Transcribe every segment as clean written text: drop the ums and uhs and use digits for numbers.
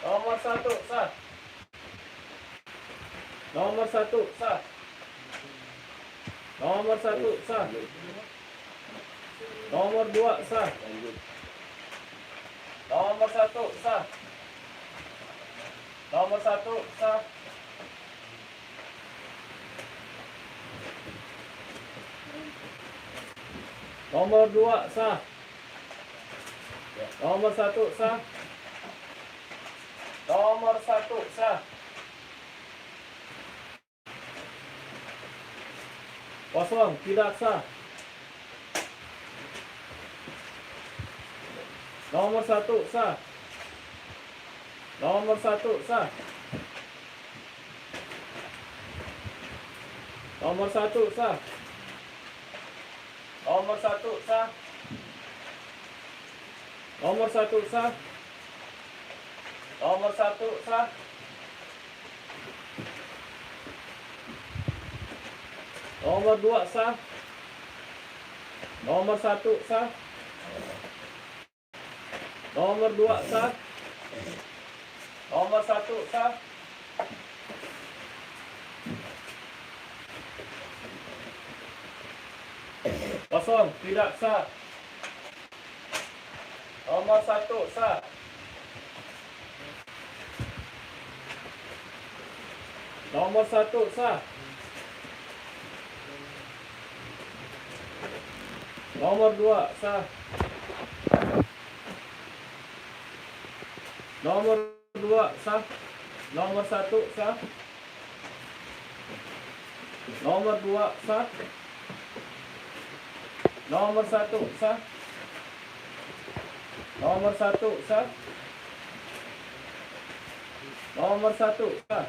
Nomor satu sah. Nomor satu sah. Nomor satu sah. Nomor dua sah. Nomor satu sah. Nomor satu sah. Nomor dua sah. Nomor satu sah. Nomor satu sah. Kosong, tidak sah. Nomor satu sah. Nomor satu sah. Nomor satu sah. Nomor satu sah. Nomor satu sah. Nomor satu sah. Nomor dua sah. Nomor satu sah. Nomor dua sah. Nomor satu sah. Kosong, tidak sah. Nomor satu sah. Nomor satu sah. Nomor dua sah. Nomor dua sah. Nomor satu sah. Nomor dua sah. Nomor satu sah. Nomor satu sah. Nomor satu sah.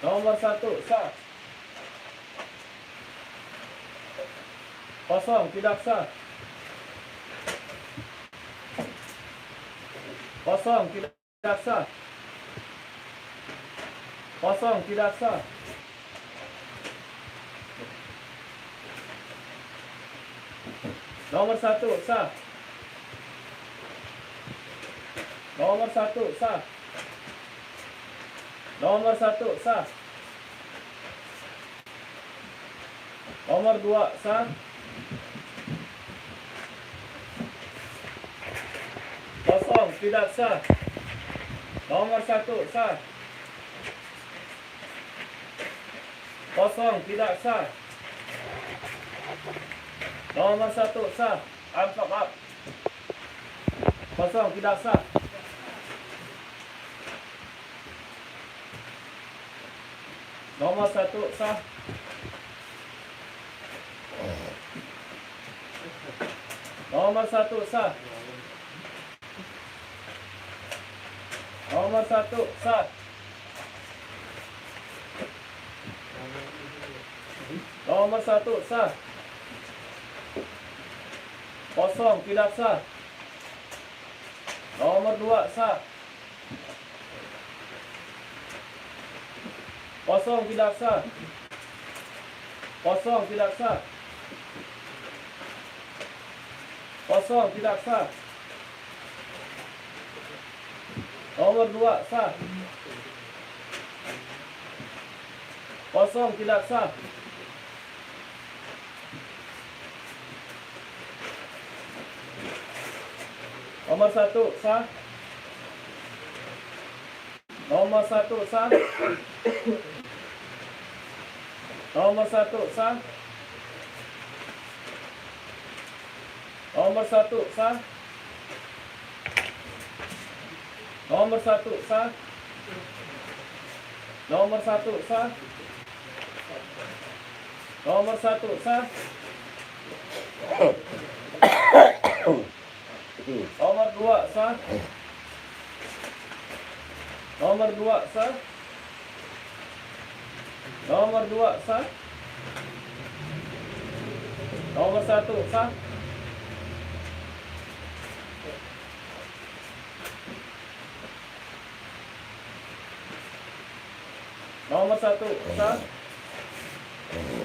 Nomor satu sah. Kosong, tidak sah. Kosong, tidak sah. Kosong, tidak sah. Nomor satu sah. Nomor satu sah. Nomor satu sah. Nomor dua sah. Kosong, tidak sah. Nomor satu sah. Kosong, tidak sah. Nomor satu sah. Maaf. Kosong, tidak sah. Nomor satu sah. Nomor satu sah. Nomor satu sah. Nomor satu sah. Kosong, tidak sah. Nomor dua sah. Kosong, tidak sah. Kosong, tidak sah. Kosong, tidak sah. Nomor dua sah. Kosong, tidak sah. Nomor satu sah. Nomor satu sah. Nomor satu sah. Nomor satu sah. Nomor satu sah. Nomor satu sah. Nomor satu sah. Nomor dua sah. Nomor dua sah. Nomor dua sah. Nomor satu sah. Nomor satu sah.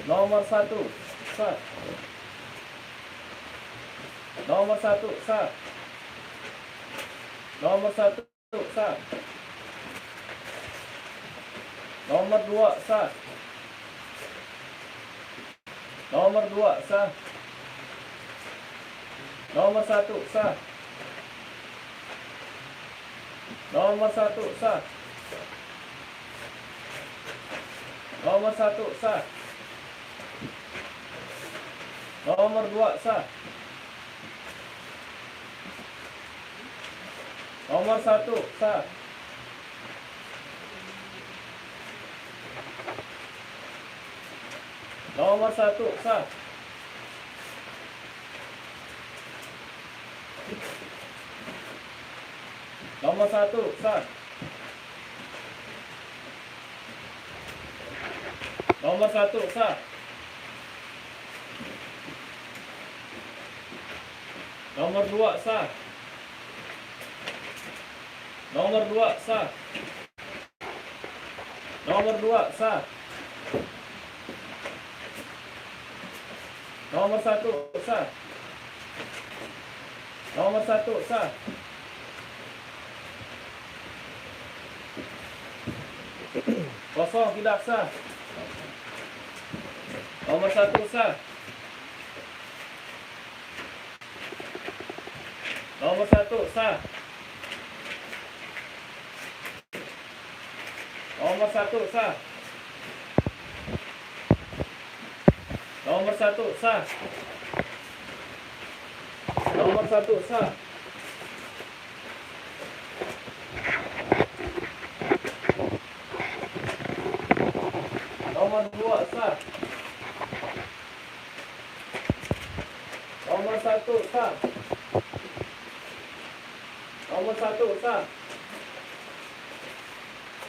Nomor satu sah. Nomor satu sah. Nomor 1 sah. Nomor 2 sah. Nomor 2 sah. Nomor 1 sah. Nomor 1 sah. Nomor 1 sah. Nomor 2 sah. Nomor 1 sah. Nomor 1 sah. Nomor 1 sah. Nomor 1 sah. Nomor 2 sah. Nomor 2 sah. Nomor 2 sah. Nomor 1 sah. Nomor 1 sah. Kosong, tidak sah. Nomor 1 sah. Nomor 1 sah. Nomor 1 sah. Nomor 1 sah. Nomor 1 sah. Nomor 2 sah. Nomor 1 sah. Nomor 1 sah. Nomor 1 sah.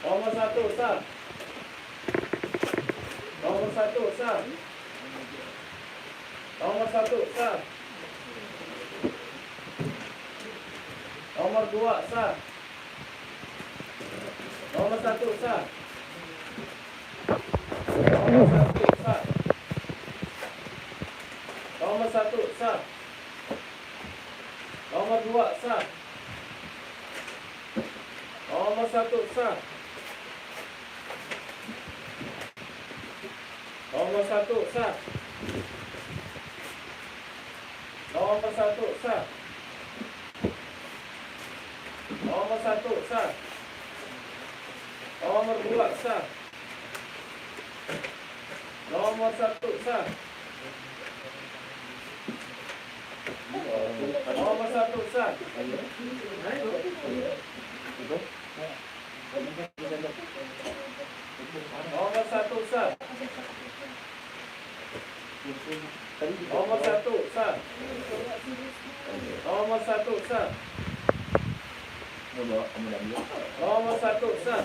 Nomor 1 sah. Nomor 1 sah. Nomor 2 sah. Nomor 1 sah. Nomor 1 sah. Nomor 1 sah. Nomor 2 sah. Nomor 1 sah. Nomor 1 sah. Nomor 1 sah. Nomor 1 sah. Nomor 2 sah. Nomor 1 sah. Nomor 1 sah. Nomor 1 sah. Nomor 1 sah. Nomor 1 sah. Nomor 1 sah.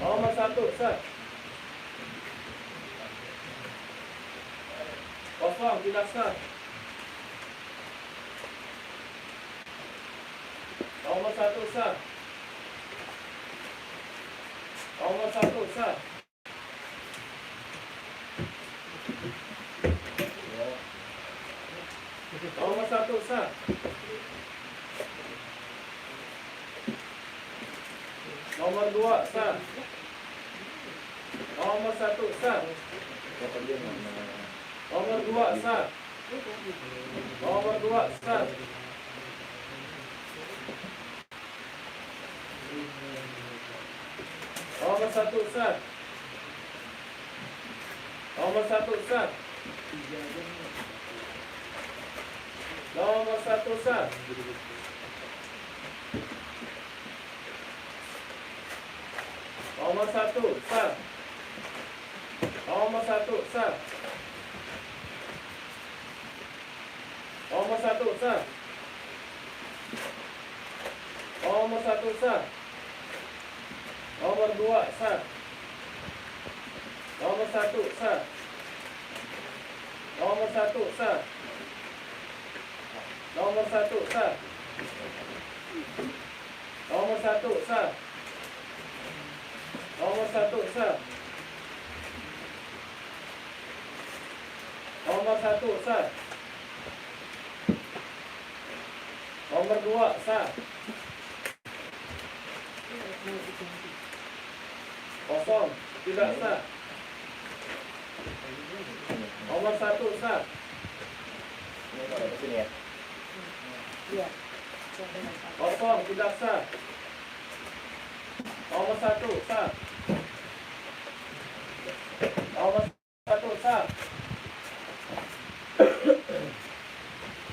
Nomor 1 sah. Kosong, tidak sah. Nomor 1 sah. Nomor 1 sah. Nomor 1 sah. Nomor 2 sah. Nomor 1 sah. Nomor 2 sah. Nomor 2 sah. Nomor 1 sah. Nomor 1 sah. Nomor 1 sah. Nomor 1 sah. Nomor 1 sah. Nomor 1 sah. Nomor 1 sah. Nomor 2 sah. Nomor 1 sah. Nomor 1 sah. Nomor 1 sah. Nomor 1 sah. Nomor 1 sah. Nomor 1 sah. Nomor 2 sah. Kosong, tidak sah. Nomor 1 sah. Ini kalau ke sini ya. Iya. Kosong, tidak sah. Nomor 1 sah. Nomor 1 sah.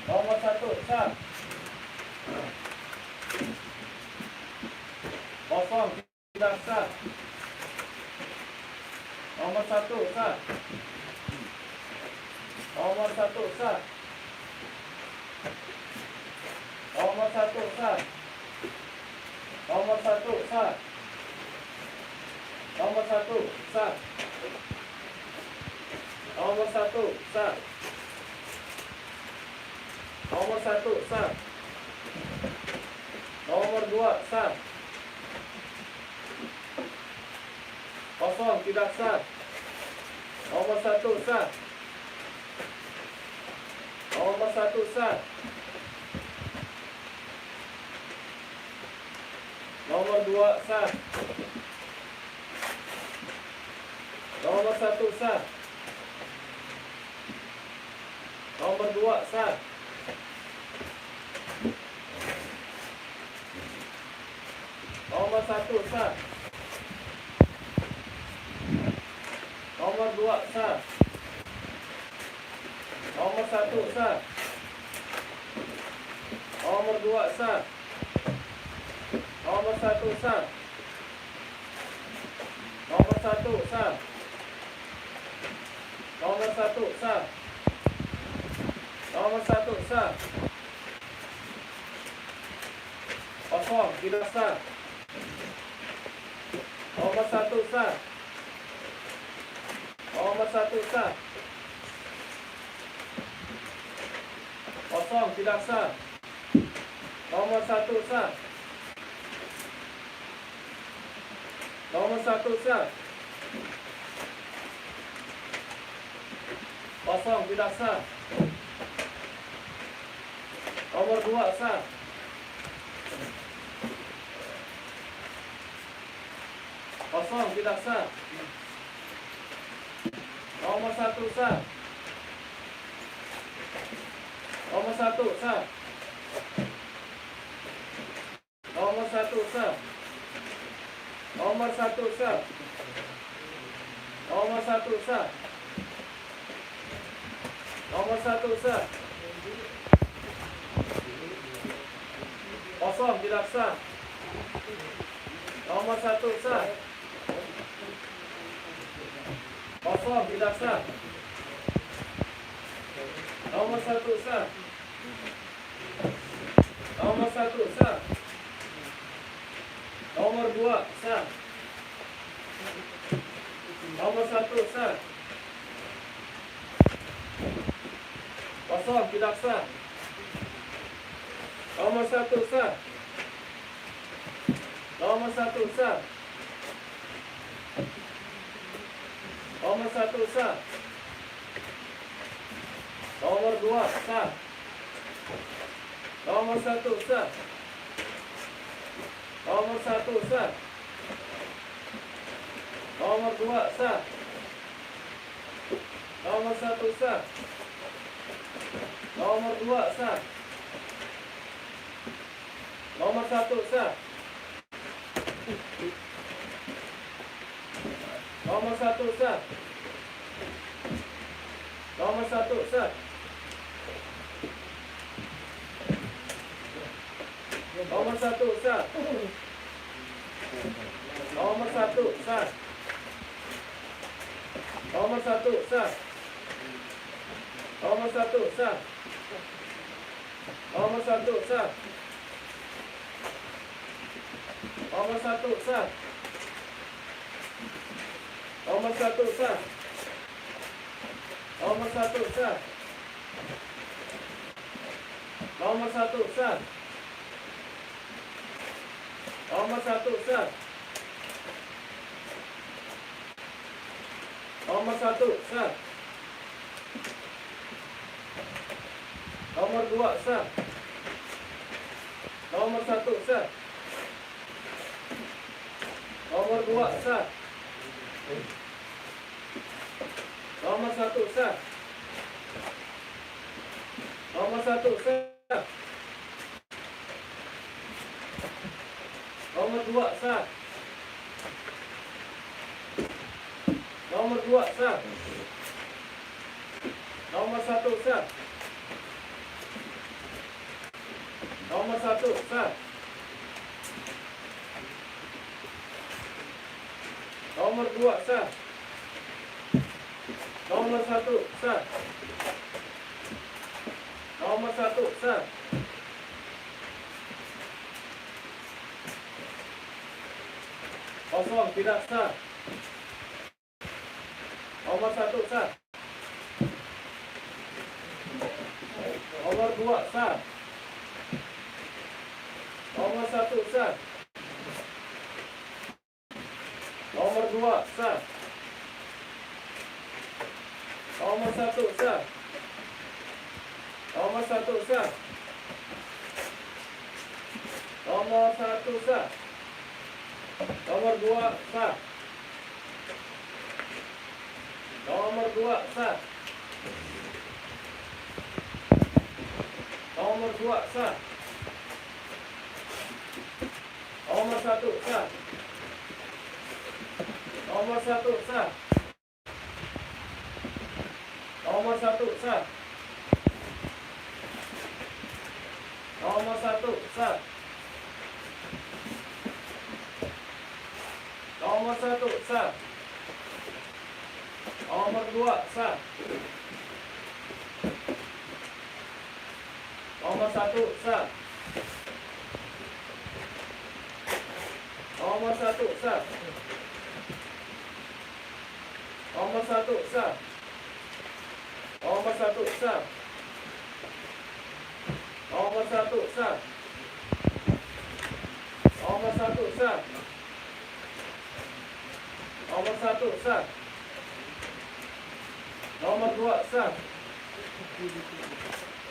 Nomor 1 sah. Kosong, tidak sah. Nomor 1 sah. Nomor 1 sah. Nomor 1 sah. Nomor 1 sah. Nomor 1 sah. Nomor 1 sah. Nomor 1 sah. Nomor 2 sah. Kosong, tidak sah. Nomor 1 sah. Nomor 1 sah. Nomor 2 sah. Nomor 1 sah. Nomor 2 sah. Nomor 1 sah. Nomor 2 sah. Nomor 1 sah. Nomor 2 sah. Nomor 1 sah. Nomor 1 sah. Nomor 1 sah. Nomor 1 sah. Kosong, tidak sah. Nomor 1 sah. Nomor 1 sah. Kosong, tidak sah. Nomor 1 sah. Nomor 1 sah. Kosong, tidak sah. Nomor 2 sah. Kosong, tidak sah. Nomor 1 sah. Nomor 1 sah. Nomor 1 sah. Nomor 1 sah. Nomor 1 sah. Nomor 1 sah. Kosong, tidak sah. Nomor 1 sah. Kosong, tidak sah. Nomor 1 sah. Nomor 1 sah. Nomor 2 sah. Nomor 1 sah. Kosong, tidak sah. Nomor 1 sah. Nomor 1 sah. Nomor 1 sah. Nomor 2 sah. Nomor 1 sah. Nomor 1 sah. Nomor 2 sah. Nomor 1 sah. Nomor 2 sah. Nomor 1 sah. Nomor 1 sah. Nomor 1 sah. Nomor 1 sah. Nomor 1 sah. Nomor 1 sah. Nomor 1 sah. Nomor 1 sah. Nomor 1 sah. Nomor 1 sah. Nomor 1 sah. Nomor 1 sah. Nomor 1 sah. Nomor 1 sah. Nomor 2 sah. Nomor 1 sah. Nomor 2 sah. Nomor 1 sah. Nomor 1 sah. Nomor 2 sah. Nomor 2 sah. Nomor 1 sah. Nomor 1 sah. Nomor 2 sah. Nomor 1 sah. Nomor 1 sah. Kosong, tidak sah. Nomor 1 sah. Nomor 2 sah. Nomor 1 sah. Nomor 2 sah. Nomor 1 sah. Nomor 1 sah. Nomor 1 sah. Nomor 2 sah. Nomor 2 sah. Nomor 2 sah. Nomor 1 sah. Nomor 1 sah. Nomor 1 sah. Nomor 1 sah. Nomor 1 sah. Nomor 2 sah. Nomor 1 sah. Nomor 1 sah. Nomor 1 sah. Nomor 1 sah. Nomor 1 sah. Nomor 1 sah. Nomor 1 sah. Nomor 2 sah.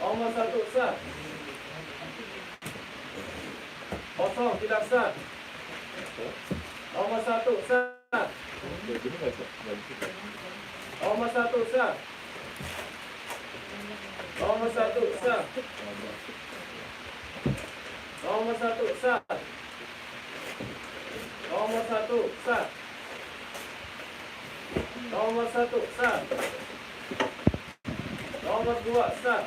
Nomor 1 sah. Kosong, tidak sah. Nomor 1 sah. Nomor 1 sah. Nomor 1 sah. Nomor 1 sah. Nomor 1 sah. Nomor 1 sah. Nomor 2 sah.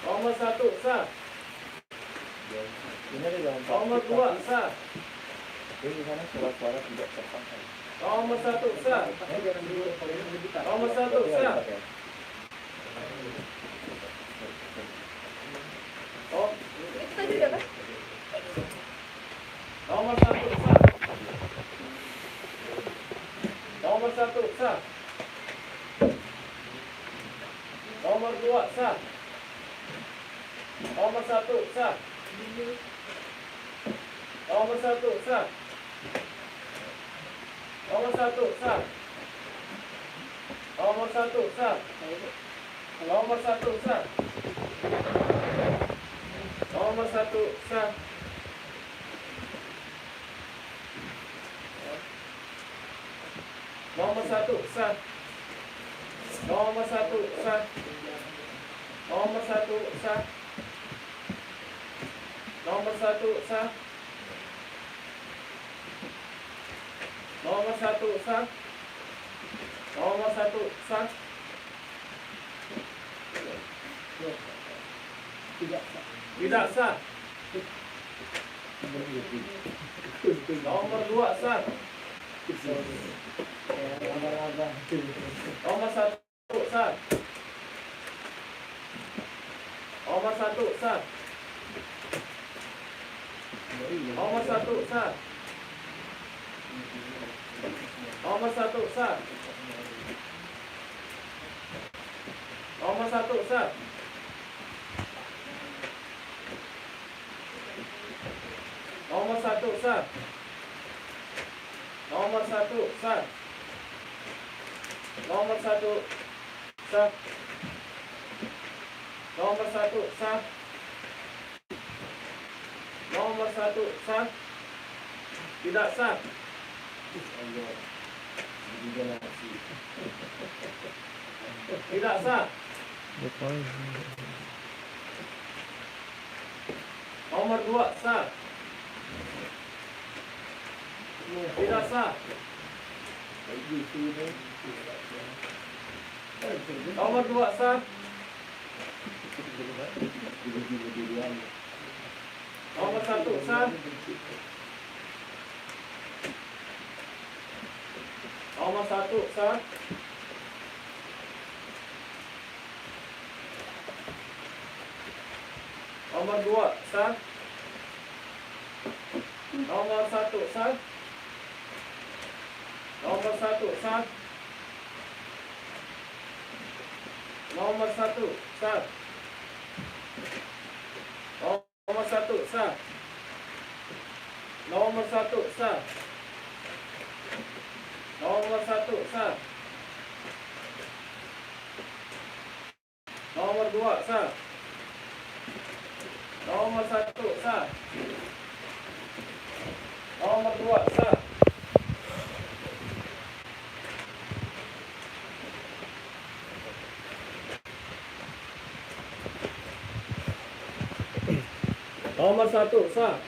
Nomor 1 sah. Nomor 2 sah. Ini di sana suara-suara tidak terpantau. Nomor 1 sah. Nomor 1 sah. Oh, Itu tadi berapa? nomor 1 sah. Nomor 1 sah. Nomor 2 sah. Nomor 1 sah. Nomor 1 sah. Nomor 1 sah. Nomor 1 sah. Nomor 1 sah. Nomor 1 sah. Nomor 1 sah. Nomor 1 sah. Nomor 1 sah. Nomor 1 sah. Nomor 1 sah. Nomor 1 sah. Tidak sah. Nomor 2 sah. Nomor 1 sah. Nomor 1 sah. Nomor 1 sah. Nomor 1 sah. Nomor 1 sah. Nomor 1 sah. Nomor 1 sah. Nomor 1 sah. Nomor 1 sah. Nomor 1 sah. Tidak sah. Tidak sah. Nomor 2 sah. Tidak sah. Nomor 2 sah. Nomor 1 sah. Nomor 1 sah. Nomor 2 sah. Nomor 1 sah. Nomor 1 sah. Nomor 1 sah. Nomor 1 sah. Nomor 1 sah. Nomor 1 sah. Nomor 2 sah.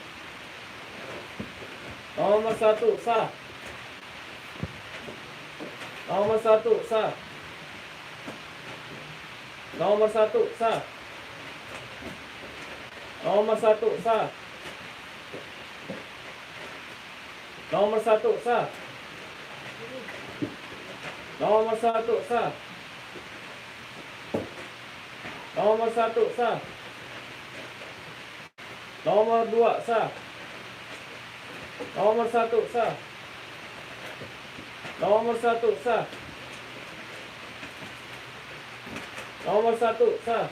Nomor 1 sah. Nomor 2 sah. Nomor 1 sah. Nomor 1 sah. Nomor 1 sah. Nomor 1 sah. Nomor 1 sah. Nomor 1 sah. Nomor 1 sah. Nomor 1 sah. Nomor 2 sah.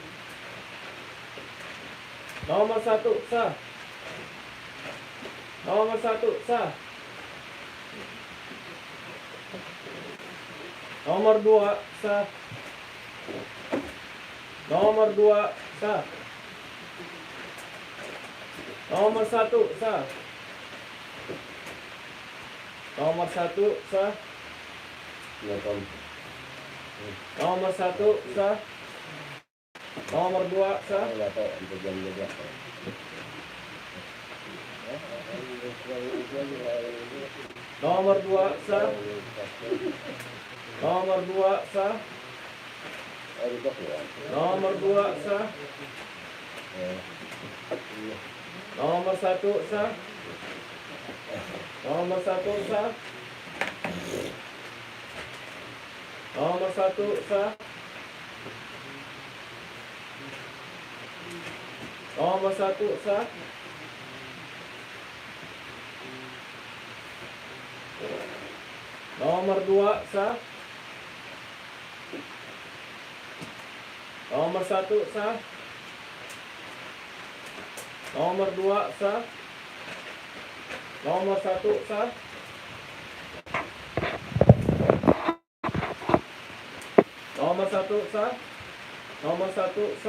Nomor 1 sah. Nomor 1 sah. Nomor 1 sah. Nomor 1 sah. Nomor 1 sah. Nomor 2 sah. Nomor 2 sah. Nomor 1 sah. Nomor 1 sah. Nomor 1 sah. Nomor 2 sah. Nomor 2 sah. Nomor 2 sah. Nomor 2 sah. Nomor 1 sah. Nomor 1 sah. Nomor 1 sah. Nomor 1 sah. Nomor 2 sah.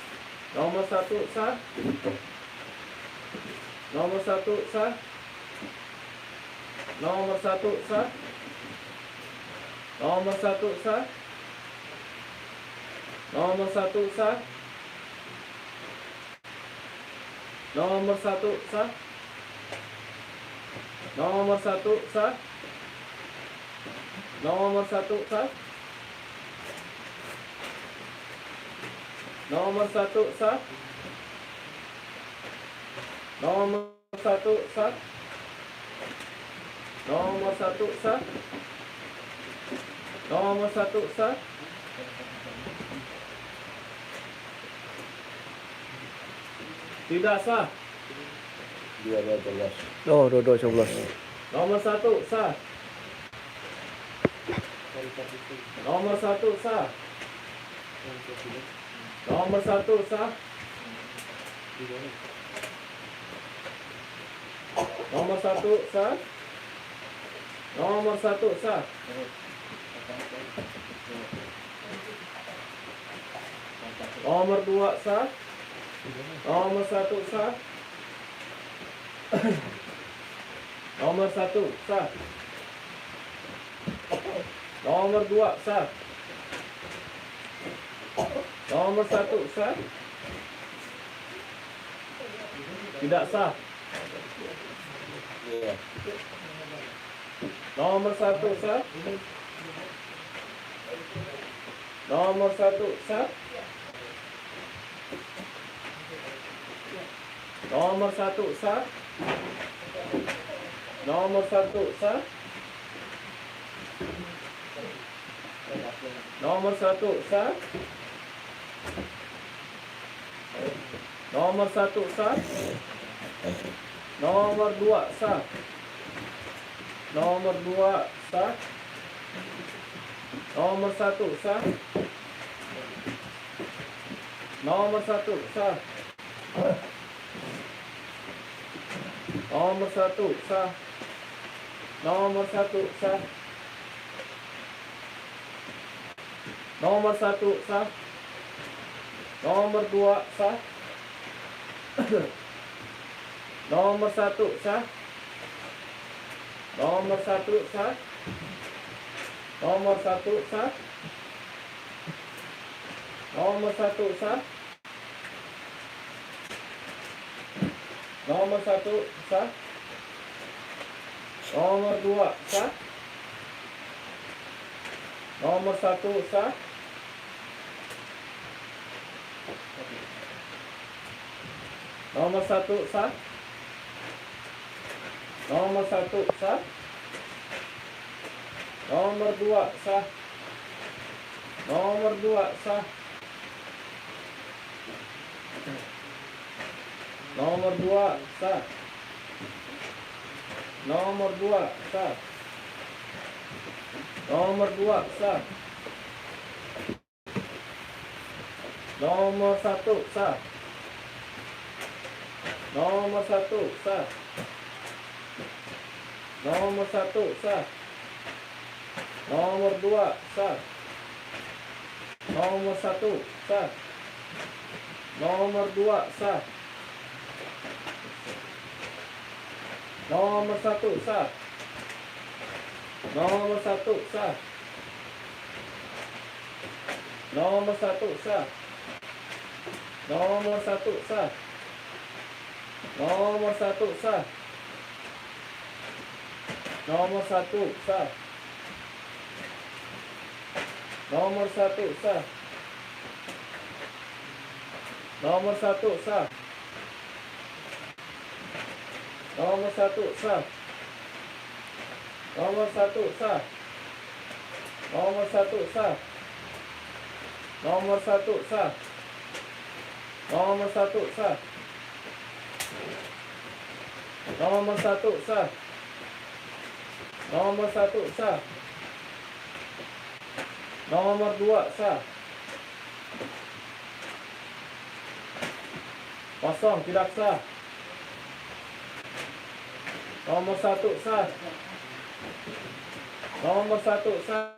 Nomor 1 sah. Nomor 2 sah. Nomor 1 sah. Nomor 1 sah. Nomor 1 sah. Nomor 1 sah. Nomor 1 sah. Nomor 1 sah. Nomor 1 sah. Nomor 1 sah. Nomor 1 sah. Nomor 1 sah. Nomor 1 sah. Nomor 1 sah. Nomor 1 sah. Nomor 1 sah. Nomor 1 sah. Tidak sah. Oh, dua-dua 11. Nomor 1 sah. Nomor 1 sah. Nomor 1 sah. Nomor 1 sah. Nomor 1 sah. Nomor 2 sah. Nomor 1 sah. Nomor 1 sah. Nomor 2 sah. Nomor 1 sah. Tidak sah. Iya. Nomor 1 sah. Nomor 1 sah. Nomor 1 sah. Nomor 1 sah. Nomor 1 sah. Nomor 1 sah. Nomor 2 sah. Nomor 2 sah. Nomor 1 sah. Nomor 1 sah. Nomor 1 sah. Nomor 1 sah. Nomor 1 sah. Nomor 2 sah. Nomor 1 sah. Nomor 1 sah. Nomor 1 sah. Nomor 1 sah. Nomor 1 sah. Nomor 2 sah. Nomor 1 sah. Nomor 1 sah. Nomor 1 sah. Nomor 2 sah. Nomor 2 sah. Nomor 2 sah. Nomor 2 sah. Nomor 2 sah. Nomor 1 sah. Nomor 1 sah. Nomor 1 sah. Nomor 2 sah. Nomor 1 sah. Nomor 2 sah. Nomor 1 sah. Nomor 1 sah. Nomor 1 sah. Nomor 1 sah. Nomor 1 sah. Nomor 1 sah. Nomor 1 sah. Nomor 1 sah. Nomor 1 sah. Nomor 1 sah. Nomor 1 sah. Nomor 1 sah. Nomor 1 sah. Nomor 1 sah. Nomor 1 sah. Nomor 2 sah. Kosong, tidak sah. Nomor 1 sah. Nomor 1 sah.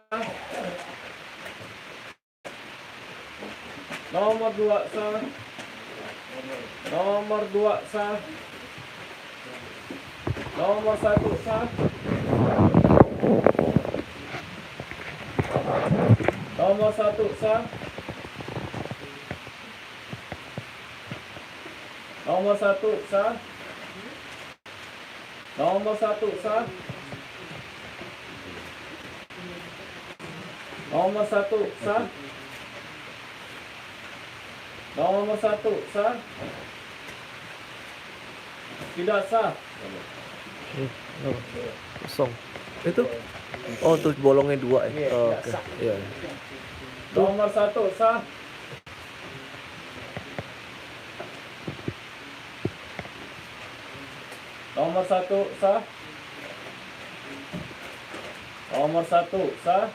Nomor 2 sah. Nomor 2 sah. Nomor 1 sah. Nomor 1 sah. Nomor 1 sah. Nomor 1 sah. Nomor 1 sah. Nomor 1 sah. Tidak sah. Kosong. Itu? Oh, tuh bolongnya 2 ya. Oh, oke. Iya. Nomor 1 sah. Nomor 1 sah. Nomor 1 sah.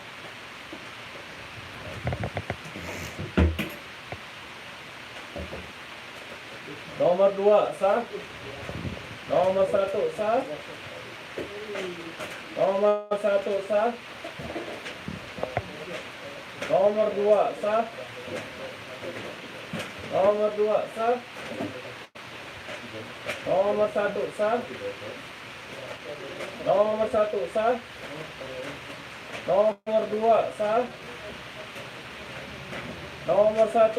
Nomor 2 sah. Nomor 1 sah. Nomor 1 sah. Nomor 2 sah. Nomor 2 sah. Nomor 1 sah. Nomor 1 sah. Nomor 2 sah. Nomor 1 sah.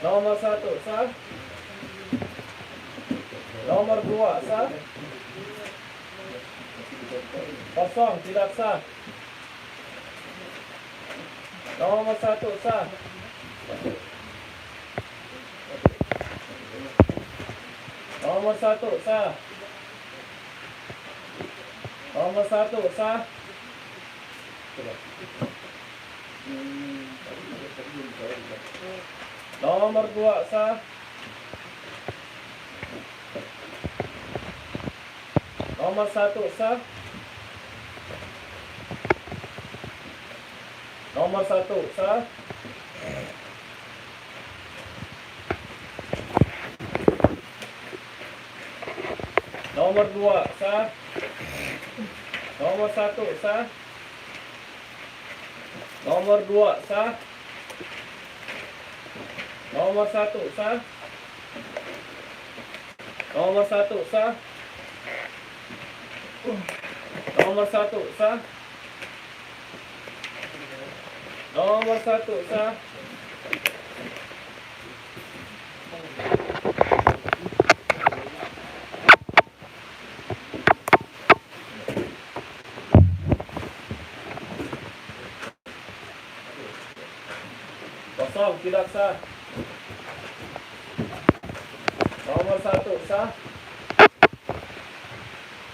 Nomor 1 sah. Nomor 2 sah. Kosong, tidak sah. Nomor 1 sah. Nomor 1 sah. Nomor 1 sah. Nomor 2 sah. Nomor 1 sah. Nomor 1 sah. Nomor 2 sah. Nomor 1 sah. Nomor 2 sah. Nomor 1 sah. Nomor 1 sah. Nomor 1 sah. Nomor 1 sah. Kosong, tidak sah. Nomor 1 sah.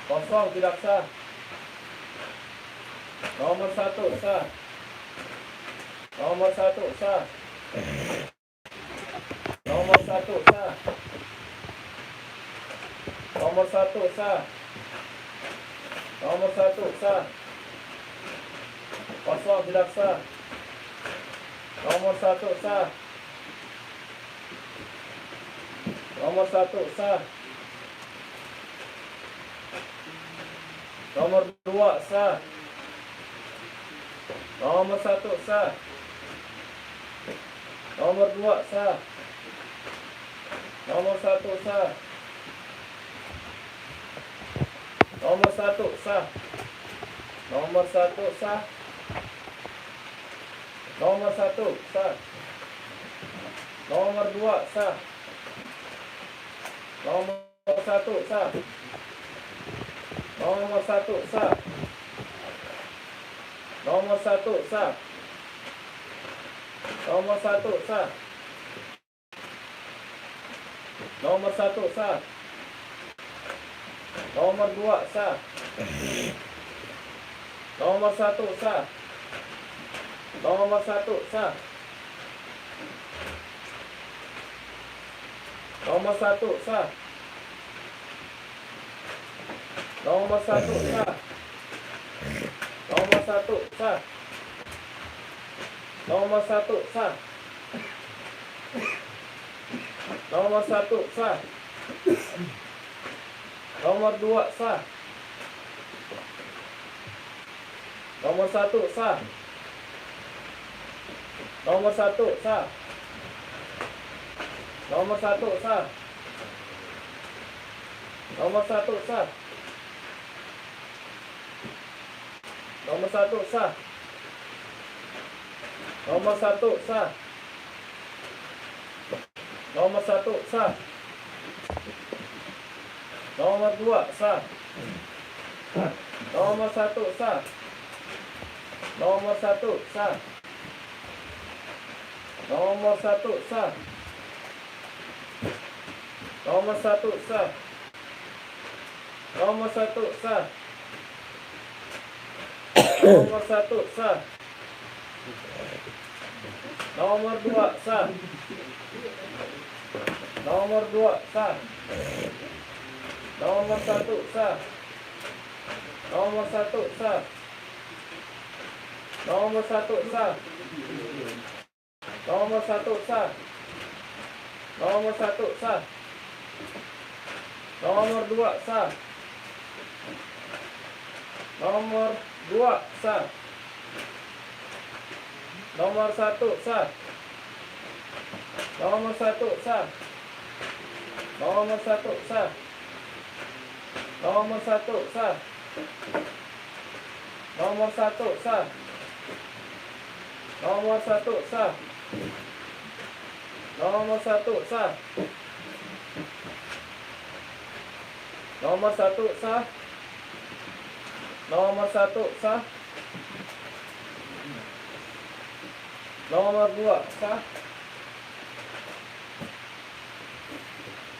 Kosong, tidak sah. Nomor 1 sah. Nomor 1 sah. Nomor 1 sah. Nomor 1 sah. Nomor 1 sah. Kosong, tidak sah. Nomor 1 sah. Nomor 1 sah. Nomor 2 sah. Nomor 1 sah. Nomor 2 sah. Nomor 1 sah. Nomor 1 sah. Nomor 1 sah. Nomor 1 sah. Nomor 2 sah. Nomor 1 sah. Nomor 1 sah. Nomor 1 sah. Nomor 1 sah. Nomor 1 sah. Nomor 2 sah. Nomor 1 sah. Nomor 1 sah. Nomor 1 sah. Nomor 1 sah. Nomor 1 sah. Nomor 1 sah. Nomor 1 sah. Nomor 2 sah. Nomor 1 sah. Nomor 1 sah. Nomor 1 sah. Nomor 1 sah. Nomor 1 sah. Nomor 1 sah. Nomor 1 sah. Nomor 2 sah. Nomor 1 sah. Nomor 1 sah. Nomor 1 sah. Nomor 1 sah. Nomor 1 sah. Nomor 1 sah. Nomor 2 sah. Nomor 2 sah. Nomor 1 sah. Nomor 1 sah. Nomor 1 sah. Nomor 1 sah. Nomor 1 sah. Nomor 2 sah. Nomor 2 sah. Nomor 1 sah. Nomor 1 sah. Nomor 1 sah. Nomor 1 sah. Nomor 1 sah. Nomor 1 sah. Nomor 1 sah. Nomor 1 sah. Nomor 1 sah. Nomor 2 sah.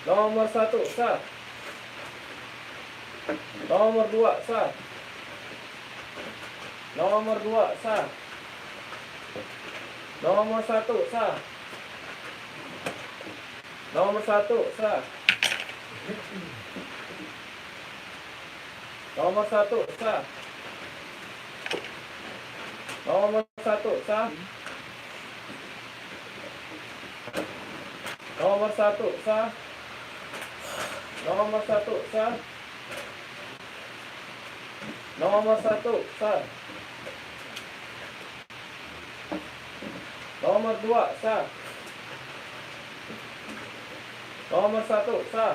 Nomor 1 sah. Nomor 2 sah. Nomor 2 sah. Nomor 1 sah. Nomor 1 sah. Nomor 1 sah. Nomor 1 sah. Nomor 1 sah. Nomor 1 sah. Nomor 1 sah. Nomor 2 sah. Nomor 1 sah.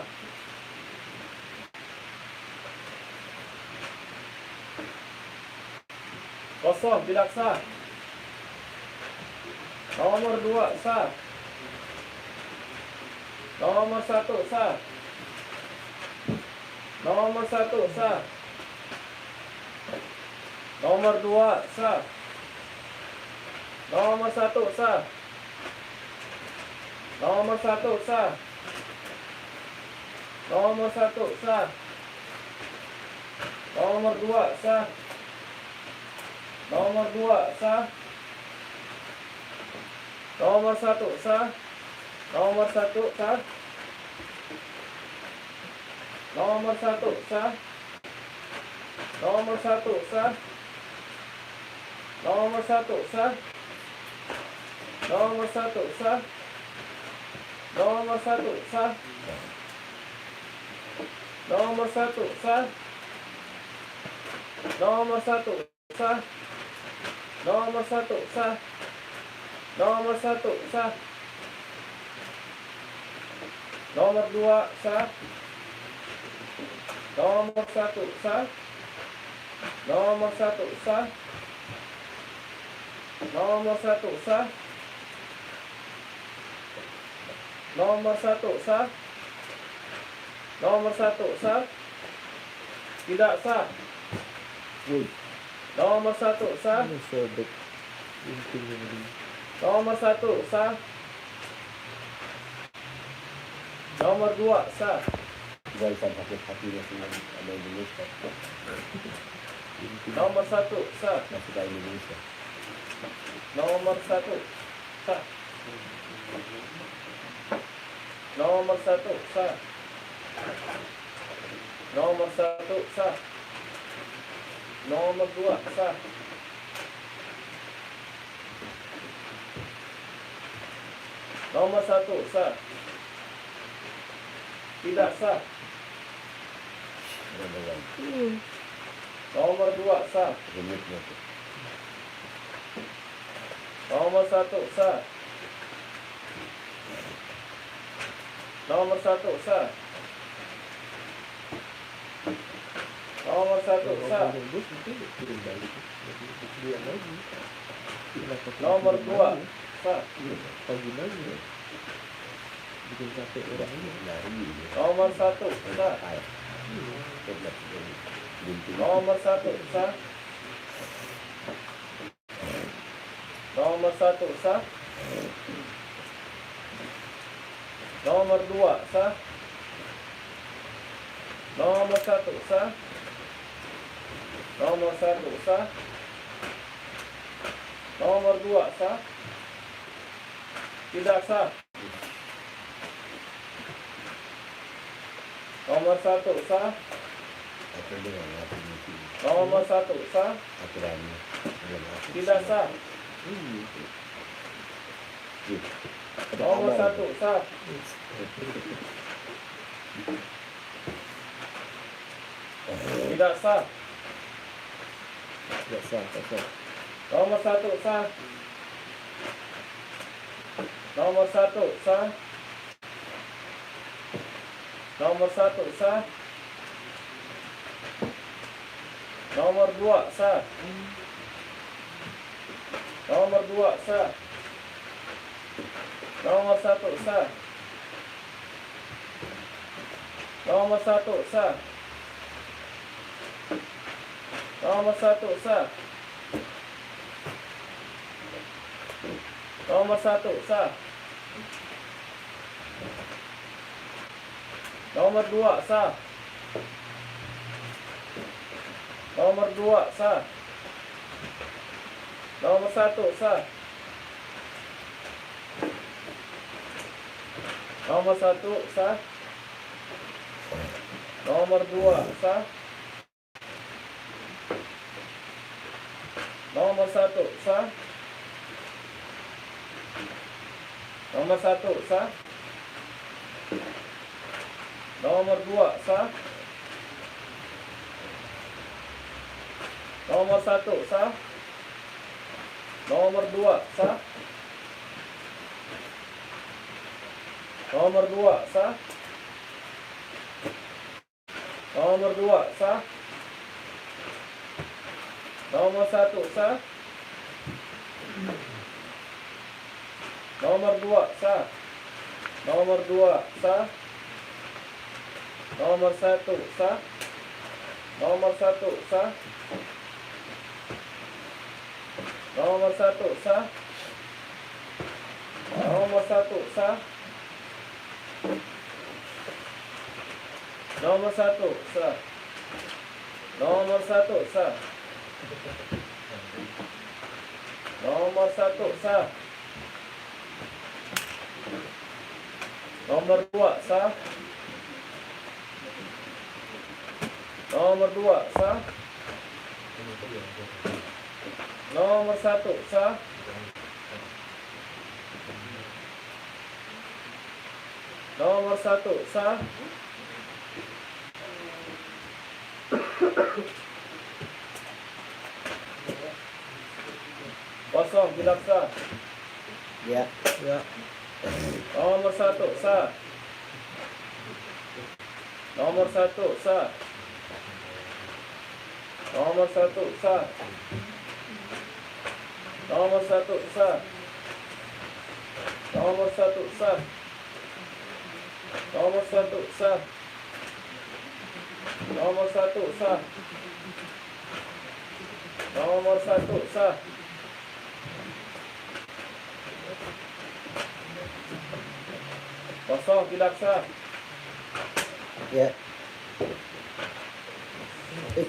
Kosong, tidak sah. Nomor 2 sah. Nomor 1 sah. Nomor 1 sah. Nomor 2 sah. Nomor 1 sah. Nomor 1 sah. Nomor 1 sah. Nomor 2 sah. Nomor 2 sah. Nomor 1 sah. Nomor 1 sah. Nomor 1 sah. Nomor 1 sah. Nomor 1 sah. Nomor 1 sah. Nomor 1 sah. Nomor 1 sah. Nomor 1 sah. Nomor 1 sah. Nomor 1 sah. Nomor 2 sah. Nomor 1 sah. Nomor 1 sah. Nomor 1 sah. Nomor 1 sah. Nomor 1 sah. Tidak sah. Nomor 1 sah. Ini sobek. Gunting ini. Nomor 1 sah. Nomor 2 sah. Galisan sakit hatinya semua ada Indonesia. Nomor 1 sah. Masih ke Indonesia. Nomor 1 sah. Nomor 1 sah. Nomor 1 sah. Nomor 2 sah. Nomor 1 sah. Tidak sah. Ada yang Nomor 2 sah. remote-nya tuh. Nomor 1 sah. Nomor 1 sah. Nomor 1 sah. Nomor 2 sah. Bikin capek orang ini. Nah, ini Nomor 1 sah. air. Hebat ini. Gunting. Nomor 1 sah. Nomor 1 sah. Nomor 2 sah. Nomor 1 sah. Nomor 1 sah. Nomor 2 sah. Tidak sah. Nomor 1 sah. Apa dengan apa ini? Nomor 1 sah. Aturannya. Tidak sah. Nomor 1 sah. Tidak sah. Tidak sah, tak sah. Nomor 1 sah. Nomor 1 sah. Nomor 1 sah. Nomor 2 sah. Nomor 2 sah. Nomor 1 sah. Nomor 1 sah. Nomor 1 sah. Nomor 1 sah. Nomor 2 sah. Nomor 2 sah. Nomor 1 sah. Nomor 1 sah. Nomor 2 sah. Nomor 1 sah. Nomor 1 sah. Nomor 2 sah. Nomor 1 sah. Nomor 2 sah. Nomor 2 sah. Nomor 2 sah. Nomor 1 sah. Nomor 2 sah. Nomor 2 sah. Nomor 1 sah. Nomor 1 sah. Nomor 1 sah. Nomor 1 sah. Nomor 1 sah. Nomor 1 sah. Nomor 1 sah. Nomor 2 sah. Nomor 2 sah. Nomor 1 sah. Nomor 1 sah. Kosong, tidak sah. Ya. Ya. Nomor 1 sah. Nomor 1 sah. Nomor 1 sah. Nomor 1 sah. Nomor 1 sah. Nomor 1 sah. Nomor 1 sah. Nomor 1 sah. Kosong, tidak sah. Ya.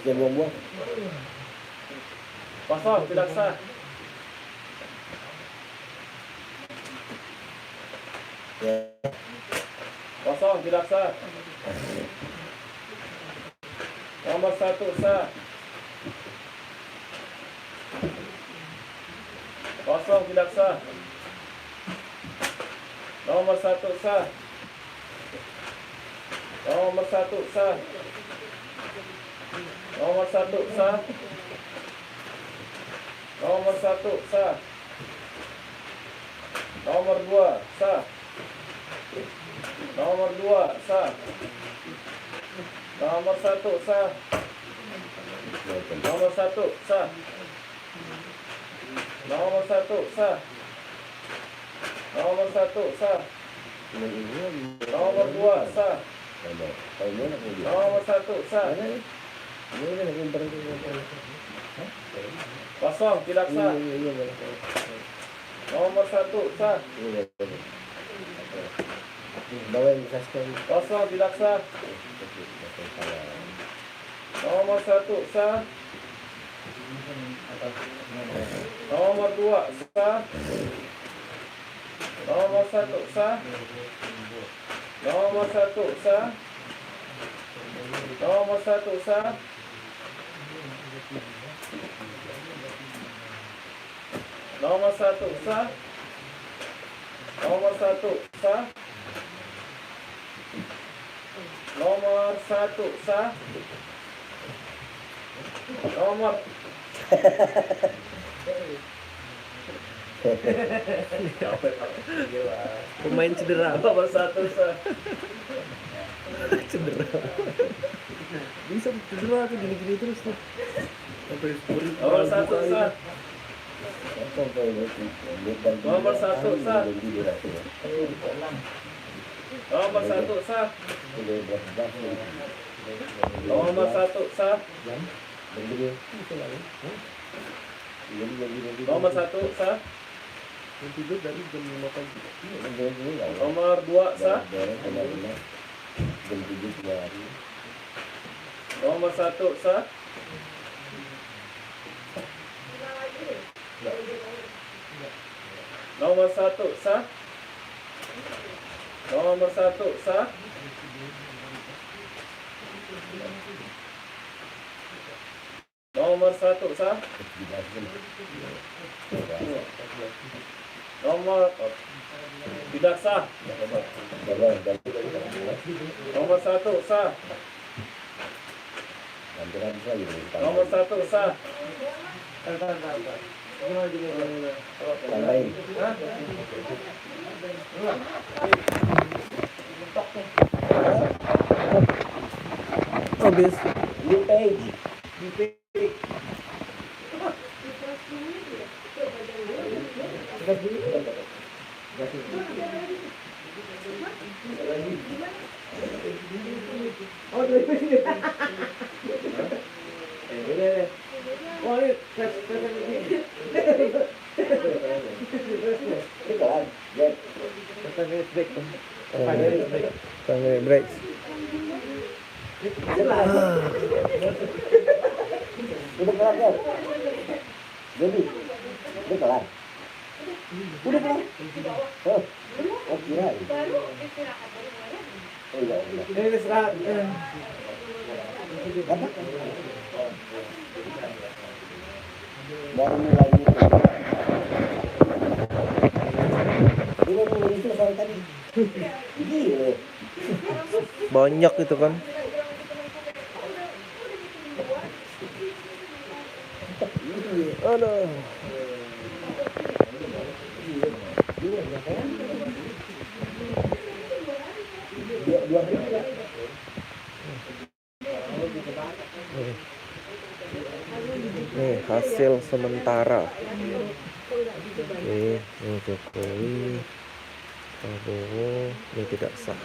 Jangan buang-buang. Kosong, tidak sah. Ya. Kosong, tidak sah. Nomor 1 sah. Kosong, tidak sah. Nomor 1 sah. Nomor 1 sah. Nomor 1 sah. Nomor 1 sah. Nomor 2 sah. Nomor 2 sah. Nomor 1 sah. Nomor 1 sah. Nomor 1 sah. Nomor 1 sah. Nomor 2 sah. Nomor 1 sah. Kosong, tidak sah. Nomor 1 sah. Bawain sekali. Kosong, tidak sah. Nomor 1 sah. Nomor 2 sah. Nomor 1 sah. Nomor 1 sah. Nomor 1 sah. Nomor 1 sah. Nomor 1 sah. Nomor 1 sah. Nomor Capek Pak. Gila. Pemain cedera. Nomor 1 sah. Cedera. Bisa cedera tuh gini-gini terus tuh. Sampai sprint. Nomor 1 sah. Nomor 1 sah. Nomor 1 sah. Nomor 1 sah. Nomor 1 sah. Yang tidur dari jam 5 pagi. Nomor 2 sah. Nomor 1 sah. Nomor 1 sah. Nomor 1 sah. Nomor 1 sah. Nomor tidak sah. Nomor 1 sah. Nomor 1 sah. Tambahin. Hah? Habis. New page. Oh, dari sini. Oh, ini tes ini. Ini kan, Jack. Sampai break. Udah kelar, Jack. Jadi, udah kelar. Udah kelar. Oh, kira. Oh, iya, iya. Ini istirahat. Apa? Baru mulai itu. Udah mulai itu soal tadi. Gila. Banyak itu kan. Aduh. Dua hari ya. Nih hasil sementara. Oke, ini Jokowi, Prabowo, ini tidak sah.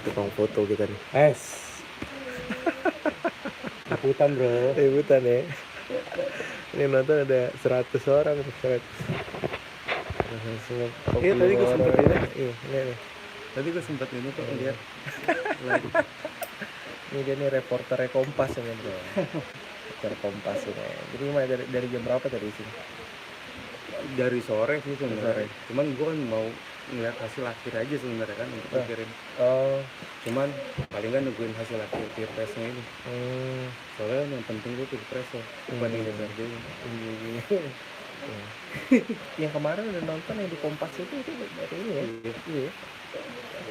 Tukang foto kita nih. Ikutan, Bro. Ributan ya. Ini nonton ada 100 orang. 100. Iya, tadi gue sempet lihat. Iya, ini. Tadi gue sempet ini kok lihat. Ini dia nih reporternya Kompas ini bro. Reporter Kompas ini. Jadi gimana dari jam berapa tadi sini? Dari sore sih Sore. sebenarnya. Cuman gue kan mau ngeliat hasil akhir aja sebenarnya kan untuk dikirim. Oh, Cuman paling kan nungguin hasil akhir pilpresnya ini. Soalnya yang penting gue pilpres ya, bukan di DPRD. yang kemarin udah nonton yang di Kompas itu dari ini ya. Iya.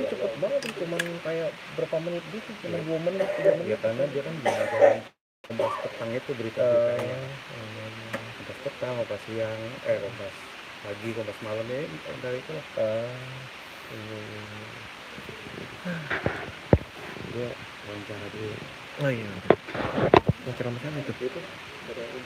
Itu cepet banget, cuman kayak berapa menit gitu, cuma 2 menit, 3 menit. Ya karena dia kan belajar Kompas petang itu berita-beritanya. Kompas petang, Kompas siang, Kompas pagi, Kompas malam ya dari itu lah. Gue wawancara dulu. Oh iya. Wawancara macam itu. Itu dari